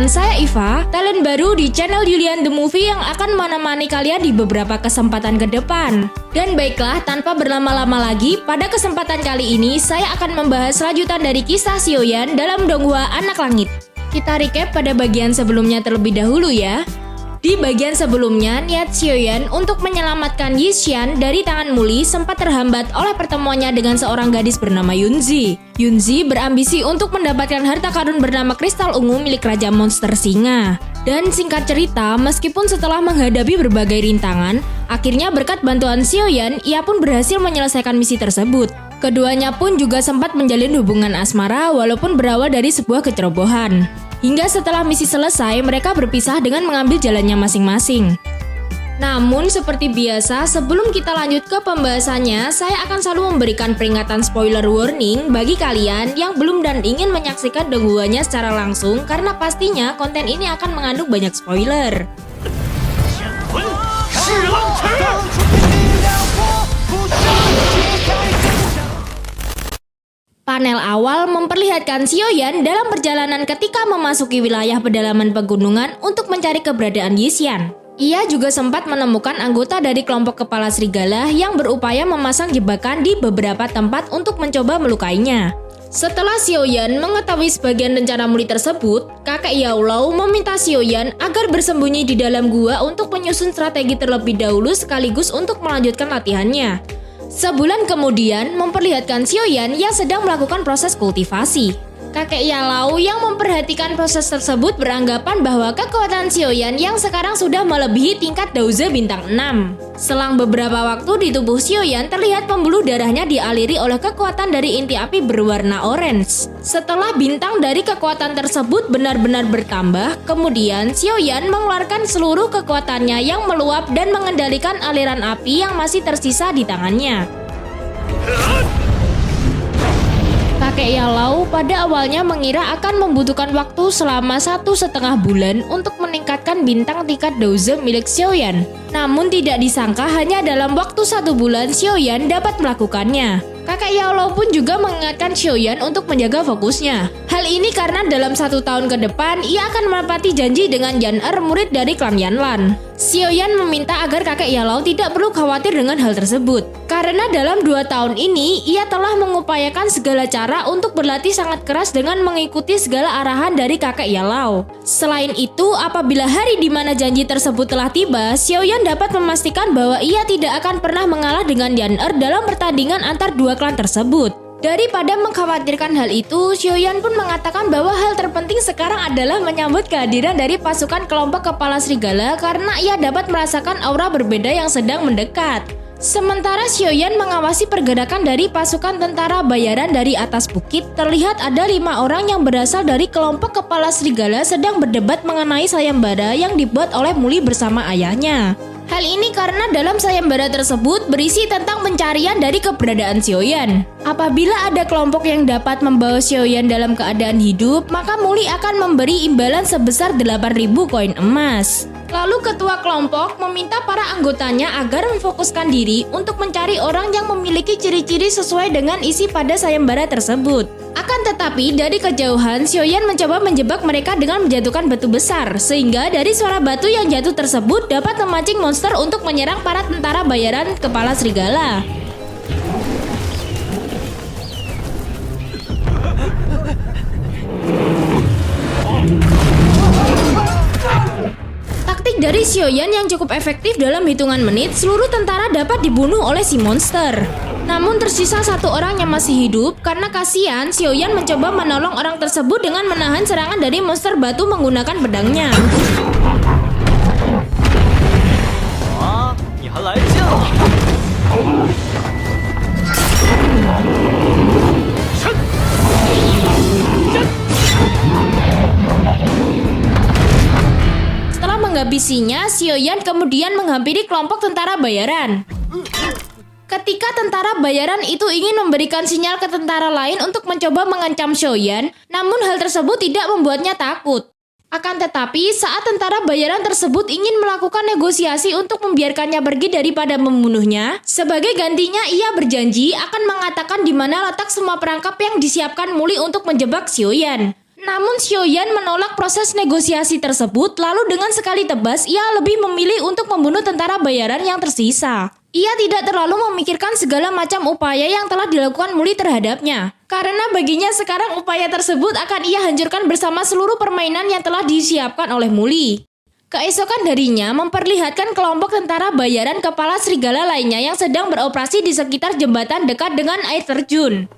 Perkenalkan, saya Iva, talent baru di channel Yulian The Movie yang akan menemani kalian di beberapa kesempatan ke depan. Dan baiklah, tanpa berlama-lama lagi, pada kesempatan kali ini saya akan membahas lanjutan dari kisah Xiaoyan dalam Donghua Anak Langit. Kita recap pada bagian sebelumnya terlebih dahulu ya. Di bagian sebelumnya, niat Xiaoyan untuk menyelamatkan Yixian dari tangan Muli sempat terhambat oleh pertemuannya dengan seorang gadis bernama Yunzi. Yunzi berambisi untuk mendapatkan harta karun bernama kristal ungu milik Raja Monster Singa. Dan singkat cerita, meskipun setelah menghadapi berbagai rintangan, akhirnya berkat bantuan Xiaoyan, ia pun berhasil menyelesaikan misi tersebut. Keduanya pun juga sempat menjalin hubungan asmara walaupun berawal dari sebuah kecerobohan. Hingga setelah misi selesai, mereka berpisah dengan mengambil jalannya masing-masing. Namun seperti biasa, sebelum kita lanjut ke pembahasannya, saya akan selalu memberikan peringatan spoiler warning bagi kalian yang belum dan ingin menyaksikan donghuanya secara langsung, karena pastinya konten ini akan mengandung banyak spoiler. Panel awal memperlihatkan Xiaoyan dalam perjalanan ketika memasuki wilayah pedalaman pegunungan untuk mencari keberadaan Yixian. Ia juga sempat menemukan anggota dari kelompok kepala serigala yang berupaya memasang jebakan di beberapa tempat untuk mencoba melukainya. Setelah Xiaoyan mengetahui sebagian rencana Muli tersebut, kakek Yao Lao meminta Xiaoyan agar bersembunyi di dalam gua untuk menyusun strategi terlebih dahulu sekaligus untuk melanjutkan latihannya. Sebulan kemudian memperlihatkan Xiaoyan yang sedang melakukan proses kultivasi. Kakek Yao Lao yang memperhatikan proses tersebut beranggapan bahwa kekuatan Xiaoyan yang sekarang sudah melebihi tingkat Daoze bintang 6. Selang beberapa waktu di tubuh Xiaoyan terlihat pembuluh darahnya dialiri oleh kekuatan dari inti api berwarna orange. Setelah bintang dari kekuatan tersebut benar-benar bertambah, kemudian Xiaoyan mengeluarkan seluruh kekuatannya yang meluap dan mengendalikan aliran api yang masih tersisa di tangannya. Kakek Yao Lao pada awalnya mengira akan membutuhkan waktu selama 1,5 bulan untuk meningkatkan bintang tingkat Daoze milik Xiaoyan. Namun tidak disangka hanya dalam waktu 1 bulan Xiaoyan dapat melakukannya. Kakek Yao Lao pun juga mengingatkan Xiaoyan untuk menjaga fokusnya. Hal ini karena dalam 1 tahun ke depan ia akan menepati janji dengan Yan Er, murid dari klan Yanlan. Xiaoyan meminta agar kakek Yao Lao tidak perlu khawatir dengan hal tersebut. Karena dalam 2 tahun ini ia telah mengupayakan segala cara untuk berlatih sangat keras dengan mengikuti segala arahan dari kakek Yao Lao. Selain itu, apabila hari di mana janji tersebut telah tiba, Xiaoyan dapat memastikan bahwa ia tidak akan pernah mengalah dengan Yan Er dalam pertandingan antar dua klan tersebut. Daripada mengkhawatirkan hal itu, Xiaoyan pun mengatakan bahwa hal terpenting sekarang adalah menyambut kehadiran dari pasukan kelompok kepala serigala karena ia dapat merasakan aura berbeda yang sedang mendekat. Sementara Xiaoyan mengawasi pergerakan dari pasukan tentara bayaran dari atas bukit, terlihat ada 5 orang yang berasal dari kelompok kepala serigala sedang berdebat mengenai sayembara yang dibuat oleh Muli bersama ayahnya. Hal ini karena dalam sayembara tersebut berisi tentang pencarian dari keberadaan Xiaoyan. Apabila ada kelompok yang dapat membawa Xiaoyan dalam keadaan hidup, maka Muli akan memberi imbalan sebesar 8.000 koin emas. Lalu ketua kelompok meminta para anggotanya agar memfokuskan diri untuk mencari orang yang memiliki ciri-ciri sesuai dengan isi pada sayembara tersebut. Akan tetapi dari kejauhan, Xiaoyan mencoba menjebak mereka dengan menjatuhkan batu besar, sehingga dari suara batu yang jatuh tersebut dapat memancing monster untuk menyerang para tentara bayaran kepala serigala. Taktik dari Xiaoyan yang cukup efektif dalam hitungan menit, seluruh tentara dapat dibunuh oleh si monster. Namun tersisa 1 orang yang masih hidup. Karena kasihan, Xiaoyan mencoba menolong orang tersebut dengan menahan serangan dari monster batu menggunakan pedangnya. Setelah menghabisinya, Xiaoyan kemudian menghampiri kelompok tentara bayaran. Ketika tentara bayaran itu ingin memberikan sinyal ke tentara lain untuk mencoba mengancam Xiaoyan, namun hal tersebut tidak membuatnya takut. Akan tetapi, saat tentara bayaran tersebut ingin melakukan negosiasi untuk membiarkannya pergi daripada membunuhnya, sebagai gantinya ia berjanji akan mengatakan di mana letak semua perangkap yang disiapkan Muli untuk menjebak Xiaoyan. Namun Xiaoyan menolak proses negosiasi tersebut, lalu dengan sekali tebas ia lebih memilih untuk membunuh tentara bayaran yang tersisa. Ia tidak terlalu memikirkan segala macam upaya yang telah dilakukan Muli terhadapnya. Karena baginya sekarang upaya tersebut akan ia hancurkan bersama seluruh permainan yang telah disiapkan oleh Muli. Keesokan darinya memperlihatkan kelompok tentara bayaran kepala serigala lainnya yang sedang beroperasi di sekitar jembatan dekat dengan air terjun.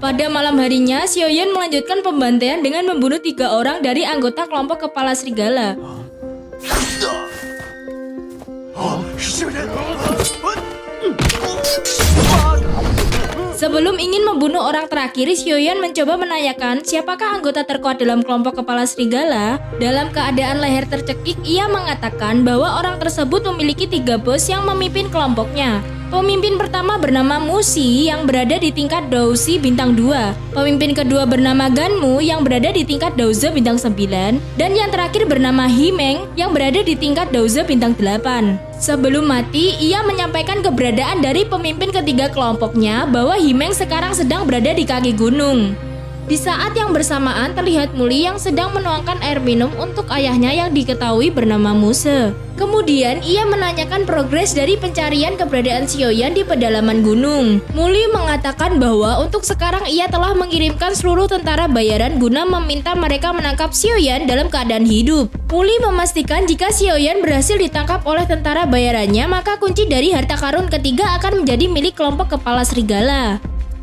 Pada malam harinya, Xiaoyan melanjutkan pembantaian dengan membunuh 3 orang dari anggota kelompok kepala serigala. Sebelum ingin membunuh orang terakhir, Xiaoyan mencoba menanyakan siapakah anggota terkuat dalam kelompok kepala serigala. Dalam keadaan leher tercekik, ia mengatakan bahwa orang tersebut memiliki 3 bos yang memimpin kelompoknya. Pemimpin pertama bernama Musi yang berada di tingkat Daozi bintang 2. Pemimpin kedua bernama Ganmu yang berada di tingkat Daozi bintang 9. Dan yang terakhir bernama Himeng yang berada di tingkat Daozi bintang 8. Sebelum mati, ia menyampaikan keberadaan dari pemimpin ketiga kelompoknya bahwa Himeng sekarang sedang berada di kaki gunung. Di saat yang bersamaan terlihat Muli yang sedang menuangkan air minum untuk ayahnya yang diketahui bernama Muse. Kemudian ia menanyakan progres dari pencarian keberadaan Xiaoyan di pedalaman gunung. Muli mengatakan bahwa untuk sekarang ia telah mengirimkan seluruh tentara bayaran guna meminta mereka menangkap Xiaoyan dalam keadaan hidup. Muli memastikan jika Xiaoyan berhasil ditangkap oleh tentara bayarannya, maka kunci dari harta karun ketiga akan menjadi milik kelompok kepala serigala.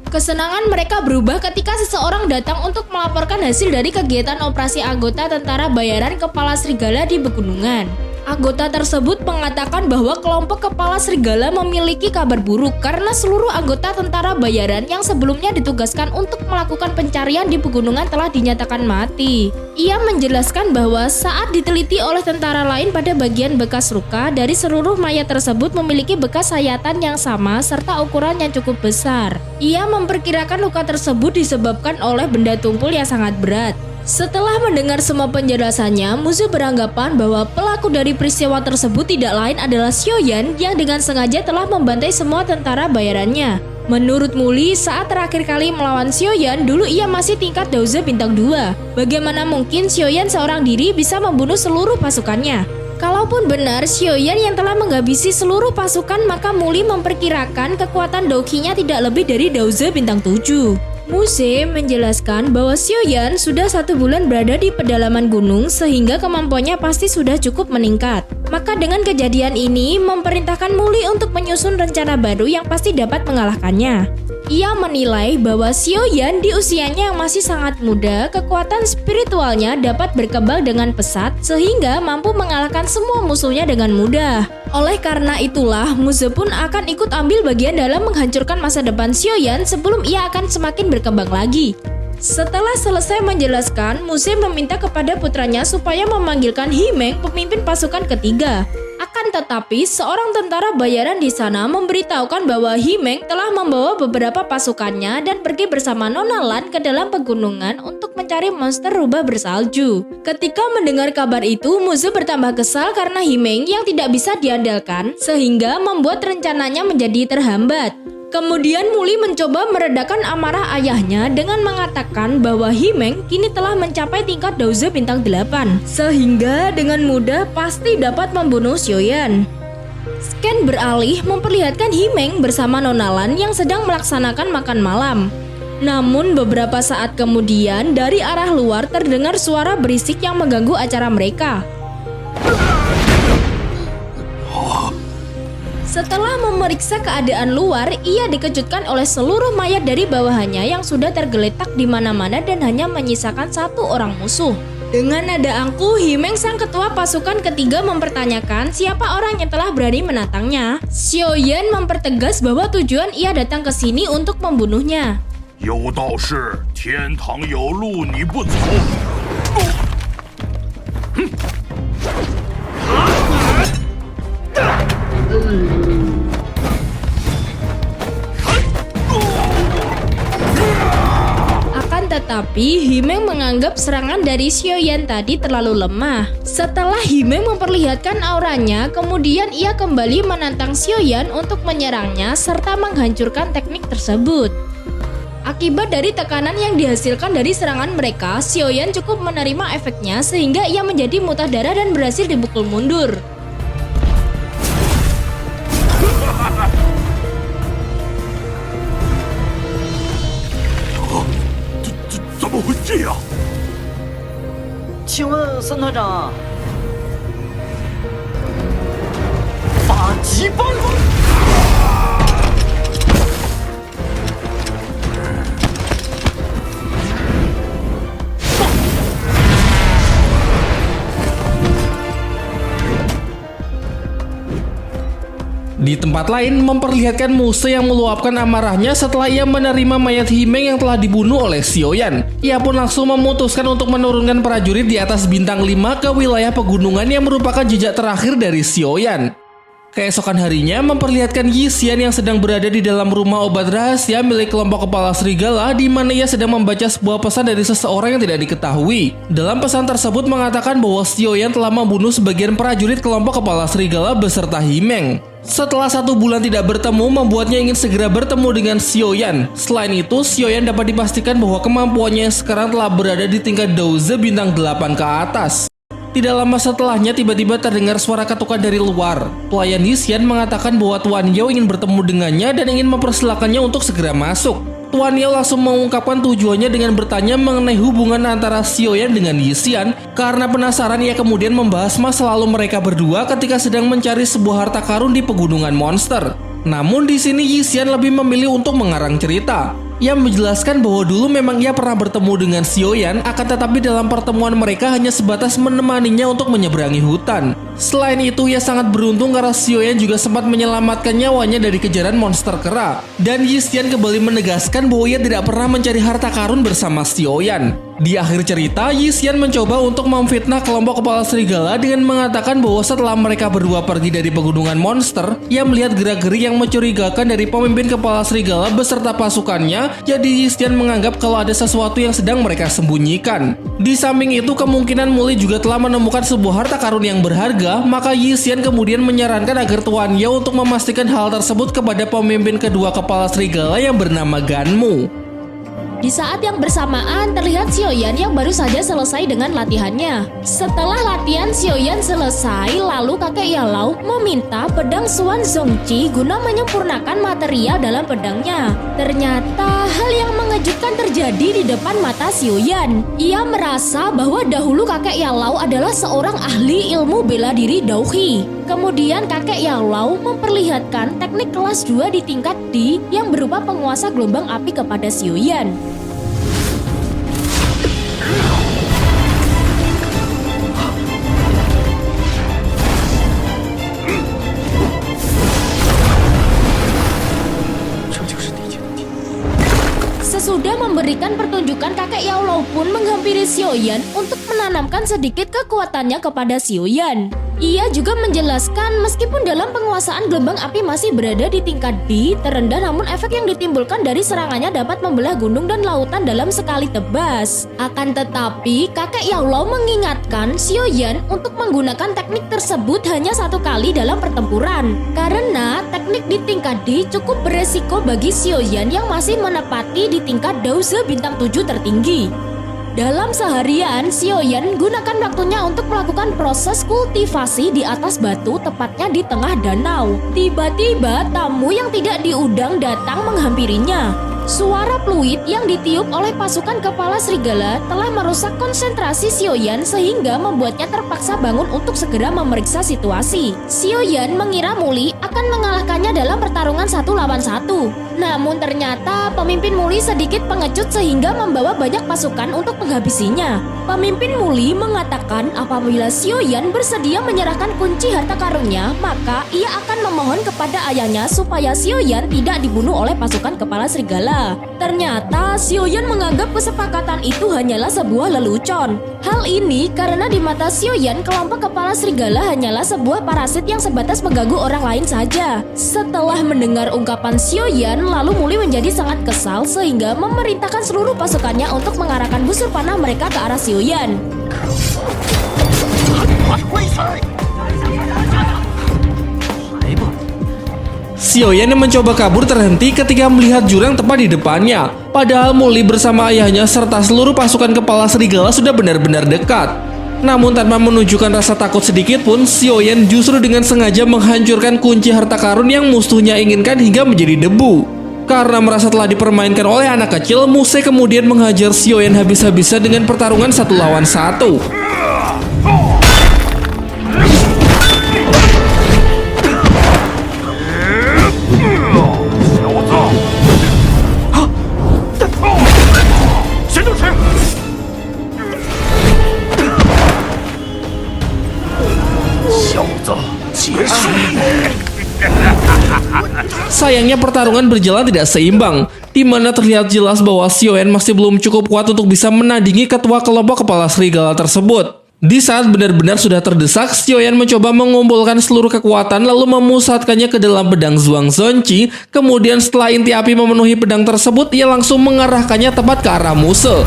Kesenangan mereka berubah ketika seseorang datang untuk melaporkan hasil dari kegiatan operasi anggota tentara bayaran kepala serigala di pegunungan. Anggota tersebut mengatakan bahwa kelompok kepala serigala memiliki kabar buruk karena seluruh anggota tentara bayaran yang sebelumnya ditugaskan untuk melakukan pencarian di pegunungan telah dinyatakan mati. Ia menjelaskan bahwa saat diteliti oleh tentara lain pada bagian bekas luka, dari seluruh mayat tersebut memiliki bekas sayatan yang sama serta ukuran yang cukup besar. Ia memperkirakan luka tersebut disebabkan oleh benda tumpul yang sangat berat. Setelah mendengar semua penjelasannya, Muse beranggapan bahwa pelaku dari peristiwa tersebut tidak lain adalah Xiaoyan yang dengan sengaja telah membantai semua tentara bayarannya. Menurut Muli, saat terakhir kali melawan Xiaoyan, dulu ia masih tingkat Daozi bintang 2. Bagaimana mungkin Xiaoyan seorang diri bisa membunuh seluruh pasukannya? Kalaupun benar Xiaoyan yang telah menghabisi seluruh pasukan, maka Muli memperkirakan kekuatan Daoqinya tidak lebih dari Daozi bintang 7. Muse menjelaskan bahwa Xiaoyan sudah 1 bulan berada di pedalaman gunung sehingga kemampuannya pasti sudah cukup meningkat. Maka dengan kejadian ini memerintahkan Muli untuk menyusun rencana baru yang pasti dapat mengalahkannya. Ia menilai bahwa Xiaoyan di usianya yang masih sangat muda, kekuatan spiritualnya dapat berkembang dengan pesat sehingga mampu mengalahkan semua musuhnya dengan mudah. Oleh karena itulah, Muse pun akan ikut ambil bagian dalam menghancurkan masa depan Xiaoyan sebelum ia akan semakin berkembang lagi. Setelah selesai menjelaskan, Muse meminta kepada putranya supaya memanggilkan Himeng, pemimpin pasukan ketiga. Akan tetapi, seorang tentara bayaran di sana memberitahukan bahwa Himeng telah membawa beberapa pasukannya dan pergi bersama Nona Lan ke dalam pegunungan untuk mencari monster rubah bersalju. Ketika mendengar kabar itu, Muse bertambah kesal karena Himeng yang tidak bisa diandalkan, sehingga membuat rencananya menjadi terhambat. Kemudian Muli mencoba meredakan amarah ayahnya dengan mengatakan bahwa Himeng kini telah mencapai tingkat Daozi bintang 8, sehingga dengan mudah pasti dapat membunuh Xiaoyan. Scan beralih memperlihatkan Himeng bersama Nona Lan yang sedang melaksanakan makan malam. Namun beberapa saat kemudian dari arah luar terdengar suara berisik yang mengganggu acara mereka. Setelah memeriksa keadaan luar, ia dikejutkan oleh seluruh mayat dari bawahannya yang sudah tergeletak di mana-mana dan hanya menyisakan 1 orang musuh. Dengan nada angkuh, Himeng sang ketua pasukan ketiga mempertanyakan siapa orang yang telah berani menantangnya. Xiaoyan mempertegas bahwa tujuan ia datang ke sini untuk membunuhnya. 有道是天堂有路你不走。 Akan tetapi tetapi Himeng menganggap serangan dari Xiaoyan tadi terlalu lemah. Setelah Himeng memperlihatkan auranya, kemudian ia kembali menantang Xiaoyan untuk menyerangnya serta menghancurkan teknik tersebut. Akibat dari tekanan yang dihasilkan dari serangan mereka, Xiaoyan cukup menerima efeknya sehingga ia menjadi muntah darah dan berhasil dipukul mundur. 怎么会这样？ 请问三团长，法极崩！ Di tempat lain, memperlihatkan Muse yang meluapkan amarahnya setelah ia menerima mayat Himeng yang telah dibunuh oleh Xiaoyan. Ia pun langsung memutuskan untuk menurunkan prajurit di atas bintang 5 ke wilayah pegunungan yang merupakan jejak terakhir dari Xiaoyan. Keesokan harinya, memperlihatkan Yi Xian yang sedang berada di dalam rumah obat rahasia milik kelompok kepala serigala, di mana ia sedang membaca sebuah pesan dari seseorang yang tidak diketahui. Dalam pesan tersebut mengatakan bahwa Xiaoyan telah membunuh sebagian prajurit kelompok kepala serigala beserta Himeng. Setelah 1 bulan tidak bertemu, membuatnya ingin segera bertemu dengan Xiaoyan. Selain itu, Xiaoyan dapat dipastikan bahwa kemampuannya sekarang telah berada di tingkat Daoze bintang 8 ke atas. Tidak lama setelahnya, tiba-tiba terdengar suara ketukan dari luar. Pelayan Yi Xian mengatakan bahwa Tuan Yao ingin bertemu dengannya dan ingin mempersilakannya untuk segera masuk. Tuan Yao langsung mengungkapkan tujuannya dengan bertanya mengenai hubungan antara Xiaoyan dengan Yi Xian. Karena penasaran, ia kemudian membahas masa lalu mereka berdua ketika sedang mencari sebuah harta karun di pegunungan monster. Namun di sini Yi Xian lebih memilih untuk mengarang cerita. Ia menjelaskan bahwa dulu memang ia pernah bertemu dengan Xiaoyan, akan tetapi dalam pertemuan mereka hanya sebatas menemaninya untuk menyeberangi hutan. Selain itu, ia sangat beruntung karena Xiaoyan juga sempat menyelamatkan nyawanya dari kejaran monster kera. Dan Yi Xian kembali menegaskan bahwa ia tidak pernah mencari harta karun bersama Xiaoyan. Di akhir cerita, Yi Xian mencoba untuk memfitnah kelompok kepala serigala dengan mengatakan bahwa setelah mereka berdua pergi dari pegunungan monster, ia melihat gerak-gerik yang mencurigakan dari pemimpin kepala serigala beserta pasukannya. Jadi Yi Xian menganggap kalau ada sesuatu yang sedang mereka sembunyikan. Di samping itu, kemungkinan Muli juga telah menemukan sebuah harta karun yang berharga, maka Yi Xian kemudian menyarankan agar Tuan Yao untuk memastikan hal tersebut kepada pemimpin kedua kepala serigala yang bernama Ganmu. Di saat yang bersamaan, terlihat Xiaoyan yang baru saja selesai dengan latihannya. Setelah latihan Xiaoyan selesai, lalu kakek Yalau meminta pedang Xuan Zongqi guna menyempurnakan material dalam pedangnya. Ternyata hal yang mengejutkan terjadi di depan mata Xiaoyan. Ia merasa bahwa dahulu kakek Yalau adalah seorang ahli ilmu bela diri Daohi. Kemudian kakek Yalau memperlihatkan teknik kelas 2 di tingkat D yang berupa penguasa gelombang api kepada Xiaoyan. Sesudah memberikan pertunjukan, kakek Yaolao pun menghampiri Xiaoyan untuk menanamkan sedikit kekuatannya kepada Xiaoyan. Ia juga menjelaskan meskipun dalam penguasaan gelombang api masih berada di tingkat D terendah, namun efek yang ditimbulkan dari serangannya dapat membelah gunung dan lautan dalam sekali tebas. Akan tetapi, kakek Yaolao mengingatkan Xiaoyan untuk menggunakan teknik tersebut hanya 1 kali dalam pertempuran. Karena teknik di tingkat D cukup beresiko bagi Xiaoyan yang masih menepati di tingkat Daoze bintang 7 tertinggi. Dalam seharian, Xiaoyan gunakan waktunya untuk melakukan proses kultivasi di atas batu, tepatnya di tengah danau. Tiba-tiba tamu yang tidak diundang datang menghampirinya. Suara fluid yang ditiup oleh pasukan kepala serigala telah merusak konsentrasi Xiaoyan sehingga membuatnya terpaksa bangun untuk segera memeriksa situasi. Xiaoyan mengira Muli akan mengalahkannya dalam pertarungan 1 lawan 1. Namun ternyata pemimpin Muli sedikit pengecut sehingga membawa banyak pasukan untuk menghabisinya. Pemimpin Muli mengatakan apabila Xiaoyan bersedia menyerahkan kunci harta karunnya, maka ia akan memohon kepada ayahnya supaya Xiaoyan tidak dibunuh oleh pasukan kepala serigala. serigala. Ternyata Xiaoyan menganggap kesepakatan itu hanyalah sebuah lelucon. Hal ini karena di mata Xiaoyan kelompok kepala serigala hanyalah sebuah parasit yang sebatas mengganggu orang lain saja. Setelah mendengar ungkapan Xiaoyan, lalu Muli menjadi sangat kesal sehingga memerintahkan seluruh pasukannya untuk mengarahkan busur panah mereka ke arah Xiaoyan. Xiaoyan yang mencoba kabur terhenti ketika melihat jurang tepat di depannya. Padahal Muli bersama ayahnya serta seluruh pasukan kepala serigala sudah benar-benar dekat. Namun tanpa menunjukkan rasa takut sedikit pun, Xiaoyan justru dengan sengaja menghancurkan kunci harta karun yang musuhnya inginkan hingga menjadi debu. Karena merasa telah dipermainkan oleh anak kecil, Muse kemudian menghajar Xiaoyan habis-habisan dengan pertarungan 1 lawan 1. Sayangnya pertarungan berjalan tidak seimbang, di mana terlihat jelas bahwa Xiaoyan masih belum cukup kuat untuk bisa menandingi ketua kelompok kepala serigala tersebut. Di saat benar-benar sudah terdesak, Xiaoyan mencoba mengumpulkan seluruh kekuatan lalu memusatkannya ke dalam pedang Zhuang Zonqi. Kemudian setelah inti api memenuhi pedang tersebut, ia langsung mengarahkannya tepat ke arah Muse.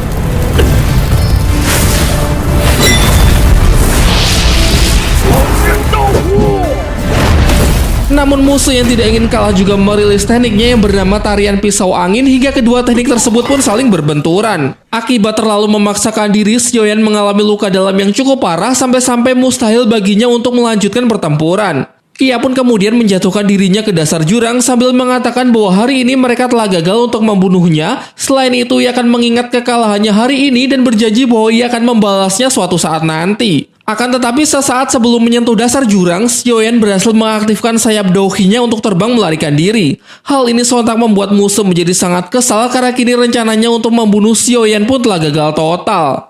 Namun Muse yang tidak ingin kalah juga merilis tekniknya yang bernama tarian pisau angin hingga kedua teknik tersebut pun saling berbenturan. Akibat terlalu memaksakan diri, Xiaoyan mengalami luka dalam yang cukup parah sampai-sampai mustahil baginya untuk melanjutkan pertempuran. Ia pun kemudian menjatuhkan dirinya ke dasar jurang sambil mengatakan bahwa hari ini mereka telah gagal untuk membunuhnya. Selain itu, ia akan mengingat kekalahannya hari ini dan berjanji bahwa ia akan membalasnya suatu saat nanti. Akan tetapi sesaat sebelum menyentuh dasar jurang, Xiaoyan berhasil mengaktifkan sayap Douhi-nya untuk terbang melarikan diri. Hal ini sontak membuat Muse menjadi sangat kesal karena kini rencananya untuk membunuh Xiaoyan pun telah gagal total.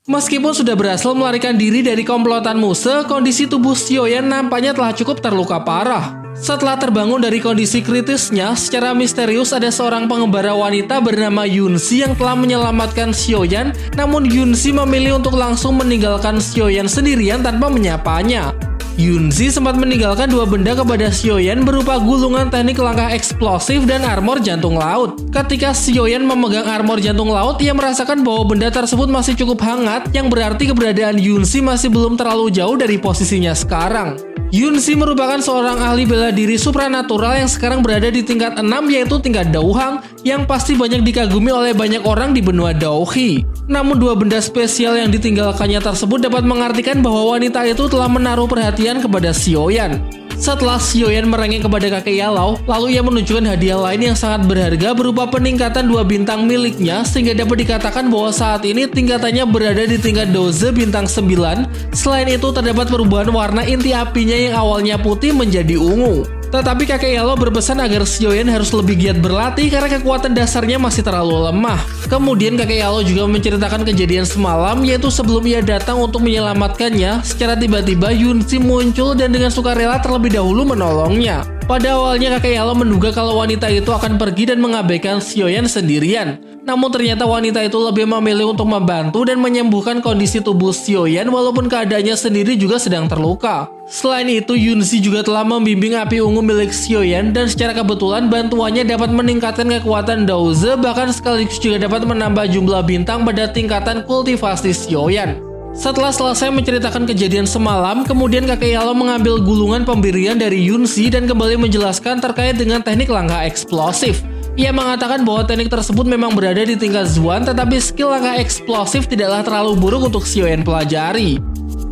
Meskipun sudah berhasil melarikan diri dari komplotan Muse, kondisi tubuh Xiaoyan nampaknya telah cukup terluka parah. Setelah terbangun dari kondisi kritisnya, secara misterius ada seorang pengembara wanita bernama Yunzi yang telah menyelamatkan Xiaoyan, namun Yunzi memilih untuk langsung meninggalkan Xiaoyan sendirian tanpa menyapanya. Yunzi sempat meninggalkan 2 benda kepada Xiaoyan berupa gulungan teknik langkah eksplosif dan armor jantung laut. Ketika Xiaoyan memegang armor jantung laut, ia merasakan bahwa benda tersebut masih cukup hangat, yang berarti keberadaan Yunzi masih belum terlalu jauh dari posisinya sekarang. Yunzi merupakan seorang ahli bela diri supranatural yang sekarang berada di tingkat 6, yaitu tingkat Douhang, yang pasti banyak dikagumi oleh banyak orang di benua Douhi. Namun 2 benda spesial yang ditinggalkannya tersebut dapat mengartikan bahwa wanita itu telah menaruh perhatian kepada Xiaoyan. Setelah Xiaoyan merengek kepada kakek Yalau, lalu ia menunjukkan hadiah lain yang sangat berharga berupa peningkatan 2 bintang miliknya, sehingga dapat dikatakan bahwa saat ini tingkatannya berada di tingkat Doze bintang 9. Selain itu terdapat perubahan warna inti apinya yang awalnya putih menjadi ungu. Tetapi kakek Yalau berpesan agar Xiaoyan harus lebih giat berlatih karena kekuatan dasarnya masih terlalu lemah. Kemudian kakek Yalau juga menceritakan kejadian semalam, yaitu sebelum ia datang untuk menyelamatkannya, secara tiba-tiba Yunzi muncul dan dengan sukarela terlebih dahulu menolongnya. Pada awalnya kakek Yalau menduga kalau wanita itu akan pergi dan mengabaikan Xiaoyan sendirian. Namun ternyata wanita itu lebih memilih untuk membantu dan menyembuhkan kondisi tubuh Xiaoyan walaupun keadaannya sendiri juga sedang terluka. Selain itu, Yunzi juga telah membimbing api ungu milik Xiaoyan dan secara kebetulan bantuannya dapat meningkatkan kekuatan Daoze, bahkan sekaligus juga dapat menambah jumlah bintang pada tingkatan kultivasi Xiaoyan. Setelah selesai menceritakan kejadian semalam, kemudian kakek Yalau mengambil gulungan pemberian dari Yunzi dan kembali menjelaskan terkait dengan teknik langkah eksplosif. Ia mengatakan bahwa teknik tersebut memang berada di tingkat Zuan, tetapi skill langkah eksplosif tidaklah terlalu buruk untuk Xiaoyan pelajari.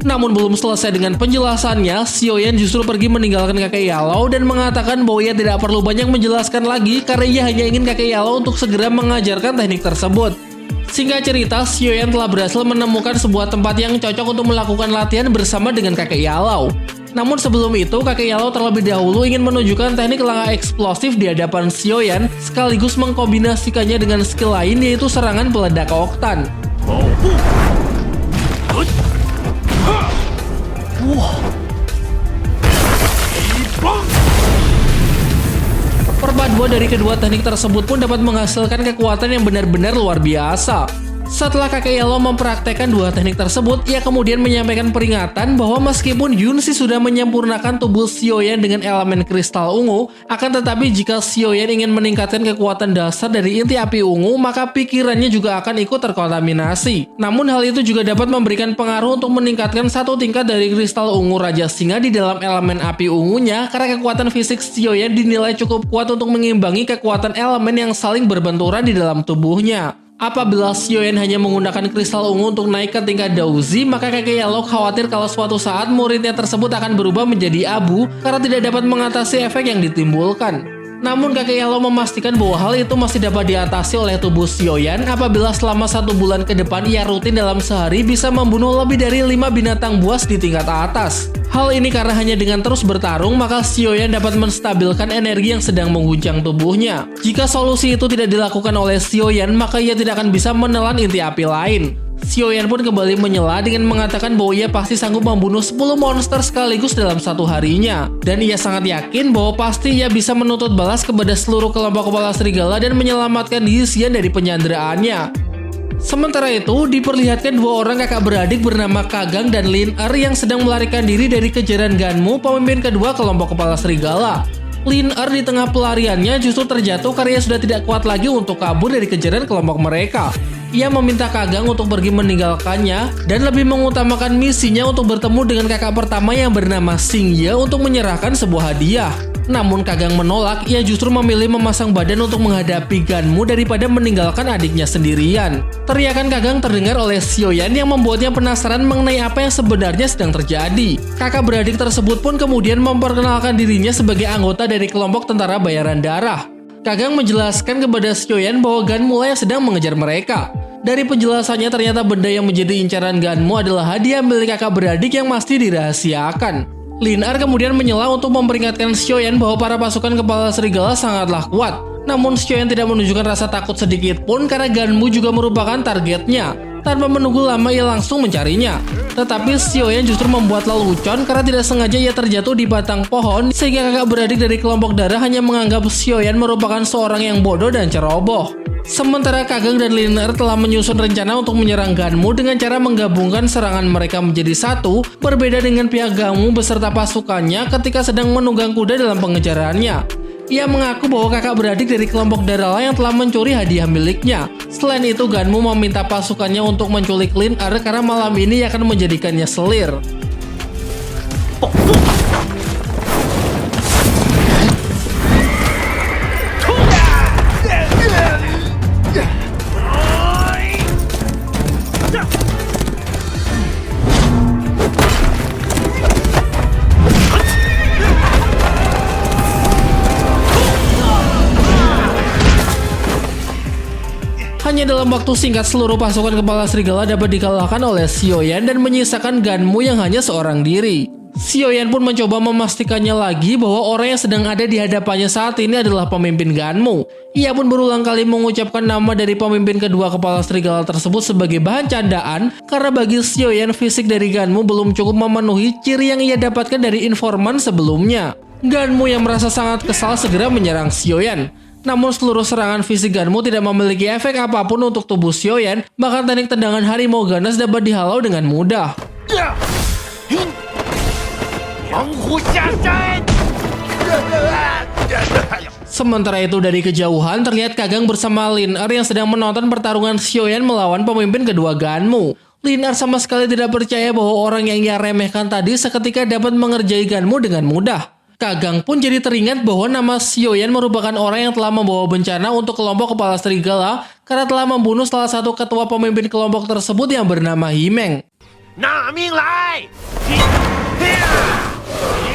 Namun belum selesai dengan penjelasannya, Xiaoyan justru pergi meninggalkan kakek Yalau dan mengatakan bahwa ia tidak perlu banyak menjelaskan lagi karena ia hanya ingin kakek Yalau untuk segera mengajarkan teknik tersebut. Singkat cerita, Xiaoyan telah berhasil menemukan sebuah tempat yang cocok untuk melakukan latihan bersama dengan kakek Yalau. Namun sebelum itu, kakek Yalau terlebih dahulu ingin menunjukkan teknik langkah eksplosif di hadapan Xiaoyan, sekaligus mengkombinasikannya dengan skill lain, yaitu serangan peledak oktan. dua dari kedua teknik tersebut pun dapat menghasilkan kekuatan yang benar-benar luar biasa. Setelah kakek Yellow mempraktekkan dua teknik tersebut, ia kemudian menyampaikan peringatan bahwa meskipun Yunsi sudah menyempurnakan tubuh Xiaoyan dengan elemen kristal ungu, akan tetapi jika Xiaoyan ingin meningkatkan kekuatan dasar dari inti api ungu, maka pikirannya juga akan ikut terkontaminasi. Namun hal itu juga dapat memberikan pengaruh untuk meningkatkan satu tingkat dari kristal ungu Raja Singa di dalam elemen api ungunya, karena kekuatan fisik Xiaoyan dinilai cukup kuat untuk mengimbangi kekuatan elemen yang saling berbenturan di dalam tubuhnya. Apabila Xiaoyan hanya menggunakan kristal ungu untuk naik ke tingkat Daozi, maka kakek Yellow khawatir kalau suatu saat muridnya tersebut akan berubah menjadi abu karena tidak dapat mengatasi efek yang ditimbulkan. Namun kakek Yellow memastikan bahwa hal itu masih dapat diatasi oleh tubuh Xiaoyan apabila selama 1 bulan ke depan ia rutin dalam sehari bisa membunuh lebih dari 5 binatang buas di tingkat atas. Hal ini karena hanya dengan terus bertarung, maka Xiaoyan dapat menstabilkan energi yang sedang mengguncang tubuhnya. Jika solusi itu tidak dilakukan oleh Xiaoyan, maka ia tidak akan bisa menelan inti api lain. Xiaoyan pun kembali menyela dengan mengatakan bahwa ia pasti sanggup membunuh 10 monster sekaligus dalam satu harinya. Dan ia sangat yakin bahwa pasti ia bisa menuntut balas kepada seluruh kelompok kepala serigala dan menyelamatkan Yixian dari penyanderaannya. Sementara itu, diperlihatkan dua orang kakak beradik bernama Kagang dan Lin Er yang sedang melarikan diri dari kejaran Ganmu, pemimpin kedua kelompok kepala serigala. Lin Er di tengah pelariannya justru terjatuh karena ia sudah tidak kuat lagi untuk kabur dari kejaran kelompok mereka. Ia meminta Kagang untuk pergi meninggalkannya dan lebih mengutamakan misinya untuk bertemu dengan kakak pertama yang bernama Xing Ye untuk menyerahkan sebuah hadiah. Namun Kagang menolak, ia justru memilih memasang badan untuk menghadapi Ganmu daripada meninggalkan adiknya sendirian. Teriakan Kagang terdengar oleh Xiaoyan yang membuatnya penasaran mengenai apa yang sebenarnya sedang terjadi. Kakak beradik tersebut pun kemudian memperkenalkan dirinya sebagai anggota dari kelompok tentara bayaran darah. Kagang menjelaskan kepada Xiaoyan bahwa Ganmu yang sedang mengejar mereka. Dari penjelasannya ternyata benda yang menjadi incaran Ganmu adalah hadiah milik kakak beradik yang masih dirahasiakan. Lin Er kemudian menyela untuk memperingatkan Xiaoyan bahwa para pasukan kepala serigala sangatlah kuat. Namun Xiaoyan tidak menunjukkan rasa takut sedikit pun karena Ganmu juga merupakan targetnya. Tanpa menunggu lama ia langsung mencarinya. Tetapi Xiaoyan justru membuat lelucon karena tidak sengaja ia terjatuh di batang pohon sehingga kakak beradik dari kelompok darah hanya menganggap Xiaoyan merupakan seorang yang bodoh dan ceroboh. Sementara Kagang dan Lin Er telah menyusun rencana untuk menyerang Ganmu dengan cara menggabungkan serangan mereka menjadi satu, berbeda dengan pihak Ganmu beserta pasukannya ketika sedang menunggang kuda dalam pengejarannya. Ia mengaku bahwa kakak beradik dari kelompok darah yang telah mencuri hadiah miliknya. Selain itu, Ganmu meminta pasukannya untuk menculik Lin Er karena malam ini akan menjadikannya selir. Hanya dalam waktu singkat seluruh pasukan kepala serigala dapat dikalahkan oleh Xiaoyan dan menyisakan Ganmu yang hanya seorang diri. Xiaoyan pun mencoba memastikannya lagi bahwa orang yang sedang ada di hadapannya saat ini adalah pemimpin Ganmu. Ia pun berulang kali mengucapkan nama dari pemimpin kedua kepala serigala tersebut sebagai bahan candaan karena bagi Xiaoyan fisik dari Ganmu belum cukup memenuhi ciri yang ia dapatkan dari informan sebelumnya. Ganmu yang merasa sangat kesal segera menyerang Xiaoyan. Namun seluruh serangan fisik Ganmu tidak memiliki efek apapun untuk tubuh Xiaoyan, bahkan teknik tendangan harimau ganas dapat dihalau dengan mudah. Sementara itu dari kejauhan terlihat Kagang bersama Lin Er yang sedang menonton pertarungan Xiaoyan melawan pemimpin kedua Ganmu. Lin Er sama sekali tidak percaya bahwa orang yang ia remehkan tadi seketika dapat mengerjai Ganmu dengan mudah. Kagang pun jadi teringat bahwa nama Xiaoyan merupakan orang yang telah membawa bencana untuk kelompok kepala serigala karena telah membunuh salah satu ketua pemimpin kelompok tersebut yang bernama Himeng.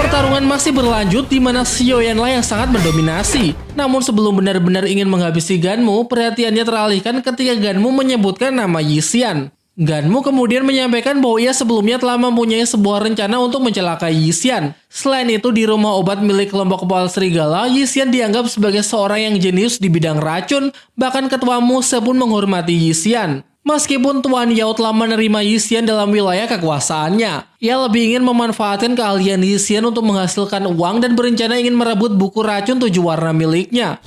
Pertarungan masih berlanjut di mana Xiaoyan lah yang sangat mendominasi. Namun sebelum benar-benar ingin menghabisi Ganmu, perhatiannya teralihkan ketika Ganmu menyebutkan nama Yixian. Ganmu kemudian menyampaikan bahwa ia sebelumnya telah mempunyai sebuah rencana untuk mencelakai Yixian. Selain itu, di rumah obat milik kelompok kepala serigala, Yixian dianggap sebagai seorang yang jenius di bidang racun, bahkan ketua Muse pun menghormati Yixian. Meskipun Tuan Yao telah menerima Yixian dalam wilayah kekuasaannya, ia lebih ingin memanfaatkan keahlian Yixian untuk menghasilkan uang dan berencana ingin merebut buku racun 7 warna miliknya.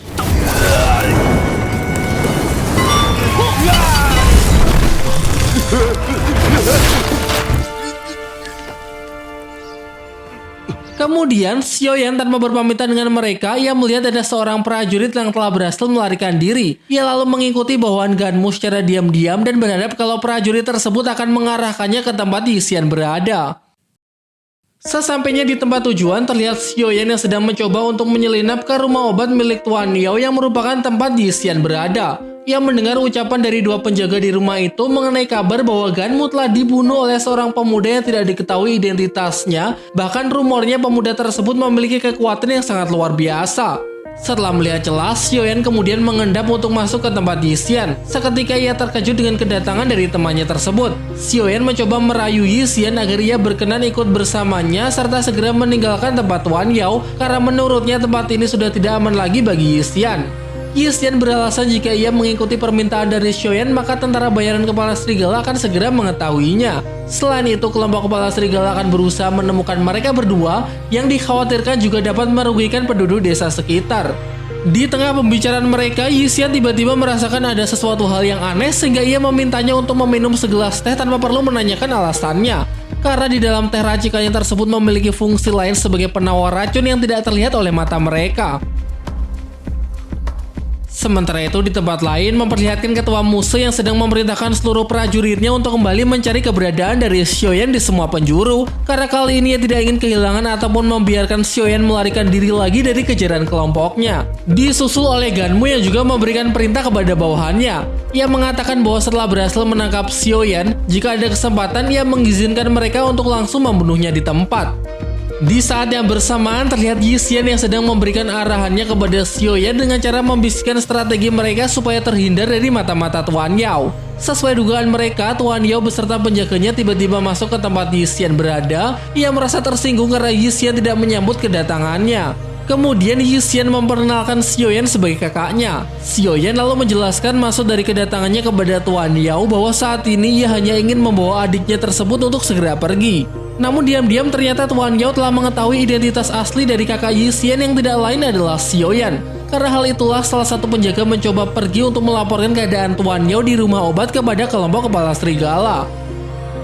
Kemudian, Xiaoyan tanpa berpamitan dengan mereka, ia melihat ada seorang prajurit yang telah berhasil melarikan diri. Ia lalu mengikuti bawahan Ganmu secara diam-diam dan berharap kalau prajurit tersebut akan mengarahkannya ke tempat Yixian berada. Sesampainya di tempat tujuan, terlihat Xiaoyan yang sedang mencoba untuk menyelinap ke rumah obat milik Tuan Yao yang merupakan tempat Yixian berada. Ia mendengar ucapan dari 2 penjaga di rumah itu mengenai kabar bahwa Ganmu telah dibunuh oleh seorang pemuda yang tidak diketahui identitasnya. Bahkan rumornya pemuda tersebut memiliki kekuatan yang sangat luar biasa. Setelah melihat jelas, Xiaoyan kemudian mengendap untuk masuk ke tempat Yixian. Seketika ia terkejut dengan kedatangan dari temannya tersebut. Xiaoyan mencoba merayu Yixian agar ia berkenan ikut bersamanya serta segera meninggalkan tempat Tuan Yao karena menurutnya tempat ini sudah tidak aman lagi bagi Yixian. Yixian beralasan jika ia mengikuti permintaan dari Xiaoyan maka tentara bayaran kepala serigala akan segera mengetahuinya. Selain itu, kelompok kepala serigala akan berusaha menemukan mereka berdua yang dikhawatirkan juga dapat merugikan penduduk desa sekitar. Di tengah pembicaraan mereka, Yixian tiba-tiba merasakan ada sesuatu hal yang aneh sehingga ia memintanya untuk meminum segelas teh tanpa perlu menanyakan alasannya. Karena di dalam teh racikannya tersebut memiliki fungsi lain sebagai penawar racun yang tidak terlihat oleh mata mereka. Sementara itu di tempat lain memperlihatkan ketua Muse yang sedang memerintahkan seluruh prajuritnya untuk kembali mencari keberadaan dari Xiaoyan di semua penjuru. Karena kali ini ia tidak ingin kehilangan ataupun membiarkan Xiaoyan melarikan diri lagi dari kejaran kelompoknya. Disusul oleh Ganmu yang juga memberikan perintah kepada bawahannya. Ia mengatakan bahwa setelah berhasil menangkap Xiaoyan, jika ada kesempatan ia mengizinkan mereka untuk langsung membunuhnya di tempat. Di saat yang bersamaan terlihat Yixian yang sedang memberikan arahannya kepada Xiaoyan dengan cara membisikkan strategi mereka supaya terhindar dari mata-mata Tuan Yao. Sesuai dugaan mereka, Tuan Yao beserta penjaganya tiba-tiba masuk ke tempat Yixian berada. Ia merasa tersinggung karena Yixian tidak menyambut kedatangannya. Kemudian Yixian memperkenalkan Xiaoyan sebagai kakaknya. Xiaoyan lalu menjelaskan maksud dari kedatangannya kepada Tuan Yao bahwa saat ini ia hanya ingin membawa adiknya tersebut untuk segera pergi. Namun diam-diam ternyata Tuan Yao telah mengetahui identitas asli dari kakak Yixian yang tidak lain adalah Xiaoyan. Karena hal itulah salah satu penjaga mencoba pergi untuk melaporkan keadaan Tuan Yao di rumah obat kepada kelompok kepala serigala.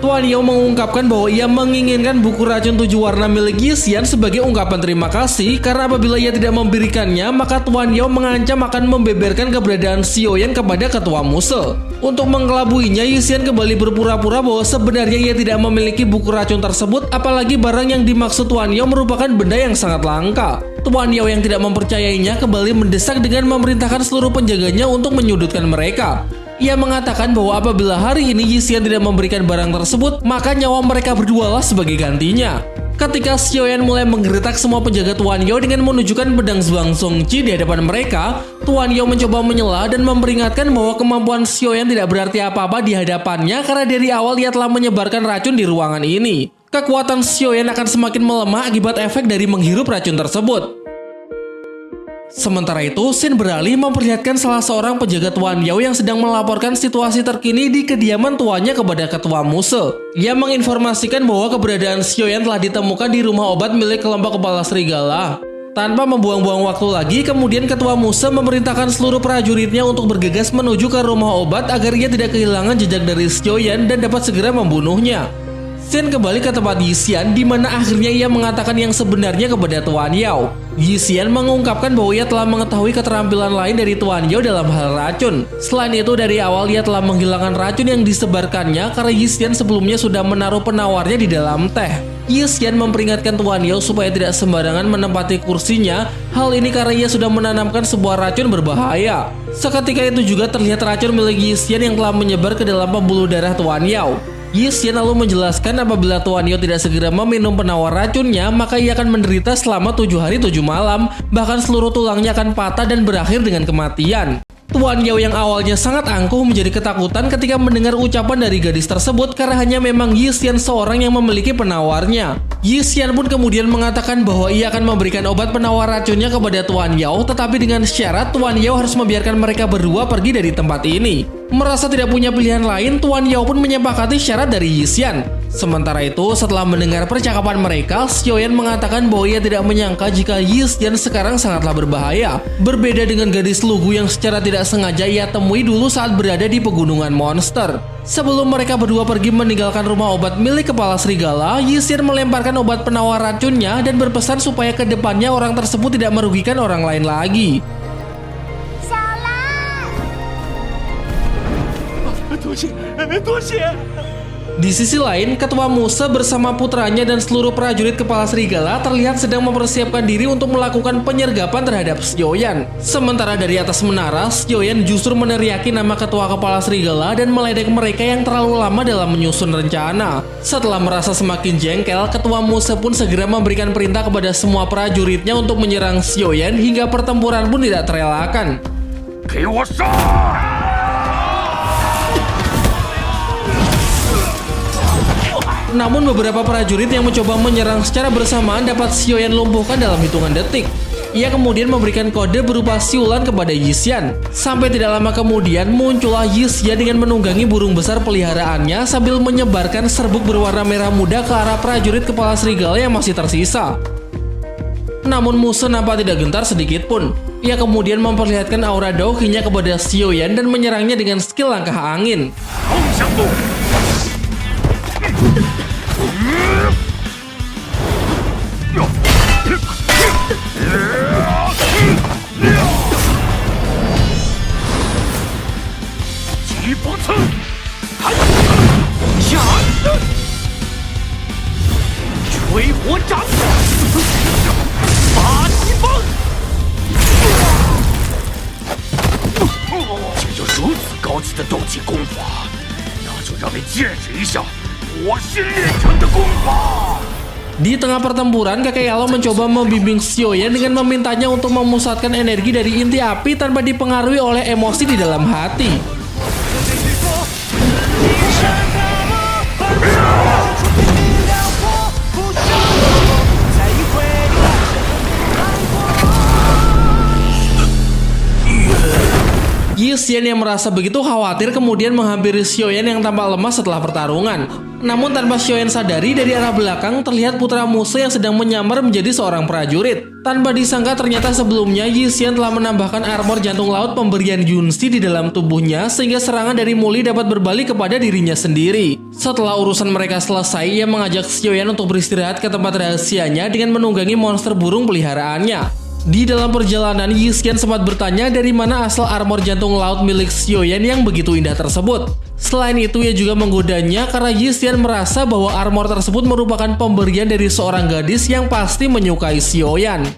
Tuan Yao mengungkapkan bahwa ia menginginkan buku racun 7 warna milik Yixian sebagai ungkapan terima kasih karena apabila ia tidak memberikannya maka Tuan Yao mengancam akan membeberkan keberadaan Xiaoyan kepada ketua Muse. Untuk mengelabuinya, Yixian kembali berpura-pura bahwa sebenarnya ia tidak memiliki buku racun tersebut, apalagi barang yang dimaksud Tuan Yao merupakan benda yang sangat langka. Tuan Yao yang tidak mempercayainya kembali mendesak dengan memerintahkan seluruh penjaganya untuk menyudutkan mereka. Ia mengatakan bahwa apabila hari ini Yixian tidak memberikan barang tersebut, maka nyawa mereka berdua lah sebagai gantinya. Ketika Xiaoyan mulai menggertak semua penjaga Tuan Yao dengan menunjukkan pedang Zhuang Songqi di hadapan mereka, Tuan Yao mencoba menyela dan memperingatkan bahwa kemampuan Xiaoyan tidak berarti apa-apa di hadapannya karena dari awal ia telah menyebarkan racun di ruangan ini. Kekuatan Xiaoyan akan semakin melemah akibat efek dari menghirup racun tersebut. Sementara itu, scene beralih memperlihatkan salah seorang penjaga Tuan Yao yang sedang melaporkan situasi terkini di kediaman tuannya kepada ketua Muse. Ia menginformasikan bahwa keberadaan Xiaoyan telah ditemukan di rumah obat milik kelompok kepala serigala. Tanpa membuang-buang waktu lagi, kemudian ketua Muse memerintahkan seluruh prajuritnya untuk bergegas menuju ke rumah obat agar ia tidak kehilangan jejak dari Xiaoyan dan dapat segera membunuhnya. Scene kembali ke tempat Yixian di mana akhirnya ia mengatakan yang sebenarnya kepada Tuan Yao. Yixian mengungkapkan bahwa ia telah mengetahui keterampilan lain dari Tuan Yao dalam hal racun. Selain itu dari awal ia telah menghilangkan racun yang disebarkannya karena Yixian sebelumnya sudah menaruh penawarnya di dalam teh. Yixian memperingatkan Tuan Yao supaya tidak sembarangan menempati kursinya. Hal ini karena ia sudah menanamkan sebuah racun berbahaya. Seketika itu juga terlihat racun milik Yixian yang telah menyebar ke dalam pembuluh darah Tuan Yao. Yixian lalu menjelaskan apabila Tuan Yao tidak segera meminum penawar racunnya, maka ia akan menderita selama 7 hari 7 malam, bahkan seluruh tulangnya akan patah dan berakhir dengan kematian. Tuan Yao yang awalnya sangat angkuh menjadi ketakutan ketika mendengar ucapan dari gadis tersebut karena hanya memang Yixian seorang yang memiliki penawarnya. Yixian pun kemudian mengatakan bahwa ia akan memberikan obat penawar racunnya kepada Tuan Yao, tetapi dengan syarat Tuan Yao harus membiarkan mereka berdua pergi dari tempat ini. Merasa tidak punya pilihan lain, Tuan Yao pun menyepakati syarat dari Yixian. Sementara itu, setelah mendengar percakapan mereka, Xiaoyan mengatakan bahwa ia tidak menyangka jika Yixian sekarang sangatlah berbahaya. Berbeda dengan gadis lugu yang secara tidak sengaja ia temui dulu saat berada di pegunungan monster. Sebelum mereka berdua pergi meninggalkan rumah obat milik kepala serigala, Yixian melemparkan obat penawar racunnya dan berpesan supaya ke depannya orang tersebut tidak merugikan orang lain lagi. Di sisi lain, Ketua Muse bersama putranya dan seluruh prajurit kepala serigala terlihat sedang mempersiapkan diri untuk melakukan penyergapan terhadap Xiaoyan. Sementara dari atas menara, Xiaoyan justru meneriaki nama ketua kepala serigala dan meledek mereka yang terlalu lama dalam menyusun rencana. Setelah merasa semakin jengkel, Ketua Muse pun segera memberikan perintah kepada semua prajuritnya untuk menyerang Xiaoyan hingga pertempuran pun tidak terelakkan. 给我上！ Namun beberapa prajurit yang mencoba menyerang secara bersamaan dapat Xiaoyan lumpuhkan dalam hitungan detik. Ia kemudian memberikan kode berupa siulan kepada Yixian. Sampai tidak lama kemudian muncullah Yixian dengan menunggangi burung besar peliharaannya sambil menyebarkan serbuk berwarna merah muda ke arah prajurit kepala serigala yang masih tersisa. Namun Muse nampak tidak gentar sedikit pun. Ia kemudian memperlihatkan aura Daoqinya kepada Xiaoyan dan menyerangnya dengan skill langkah angin. 翱翔步。 疾风刺，呀！吹火掌，八极棒。竟有如此高级的斗技功法，那就让你见识一下我新练成的功法。 Di tengah pertempuran, kakek Yalo mencoba membimbing Xiaoyan dengan memintanya untuk memusatkan energi dari inti api tanpa dipengaruhi oleh emosi di dalam hati. Yixian yang merasa begitu khawatir kemudian menghampiri Xiaoyan yang tampak lemah setelah pertarungan. Namun tanpa Xiaoyan sadari, dari arah belakang terlihat putra Muse yang sedang menyamar menjadi seorang prajurit. Tanpa disangka ternyata sebelumnya Yixian telah menambahkan armor jantung laut pemberian Yunzi di dalam tubuhnya sehingga serangan dari Muli dapat berbalik kepada dirinya sendiri. Setelah urusan mereka selesai, ia mengajak Xiaoyan untuk beristirahat ke tempat rahasianya dengan menunggangi monster burung peliharaannya. Di dalam perjalanan, Yixian sempat bertanya dari mana asal armor jantung laut milik Xiaoyan yang begitu indah tersebut. Selain itu, ia juga menggodanya karena Yixian merasa bahwa armor tersebut merupakan pemberian dari seorang gadis yang pasti menyukai Xiaoyan.